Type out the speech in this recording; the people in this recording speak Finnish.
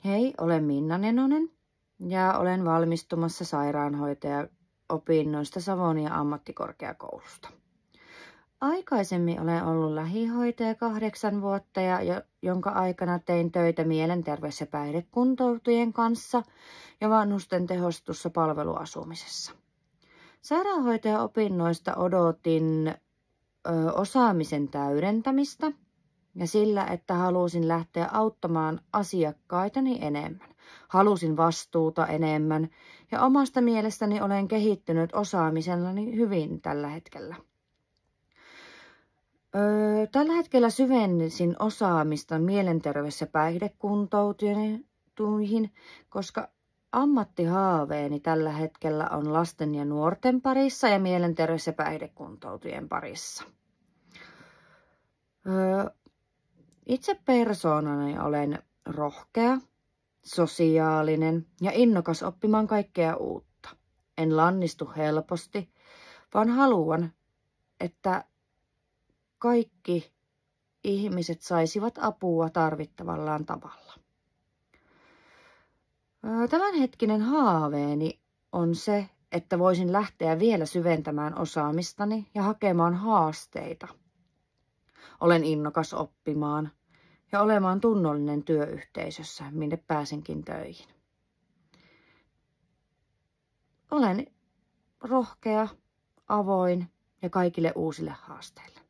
Hei, olen Minna Nenonen ja olen valmistumassa sairaanhoitaja-opinnoista Savonia ammattikorkeakoulusta. Aikaisemmin olen ollut lähihoitaja 8 vuotta, jonka aikana tein töitä mielenterveys- ja päihdekuntoutujien kanssa ja vanhusten tehostussa palveluasumisessa. Sairaanhoitaja-opinnoista odotin osaamisen täydentämistä ja sillä, että halusin lähteä auttamaan asiakkaitani enemmän. Halusin vastuuta enemmän ja omasta mielestäni olen kehittynyt osaamisellani hyvin tällä hetkellä. Tällä hetkellä syvensin osaamista mielenterveys- ja päihdekuntoutujien, koska ammattihaaveeni tällä hetkellä on lasten ja nuorten parissa ja mielenterveys- ja päihdekuntoutujien parissa. Itse persoonani olen rohkea, sosiaalinen ja innokas oppimaan kaikkea uutta. En lannistu helposti, vaan haluan, että kaikki ihmiset saisivat apua tarvittavallaan tavalla. Tämänhetkinen haaveeni on se, että voisin lähteä vielä syventämään osaamistani ja hakemaan haasteita. Olen innokas oppimaan ja olemaan tunnollinen työyhteisössä, minne pääsenkin töihin. Olen rohkea, avoin ja kaikille uusille haasteille.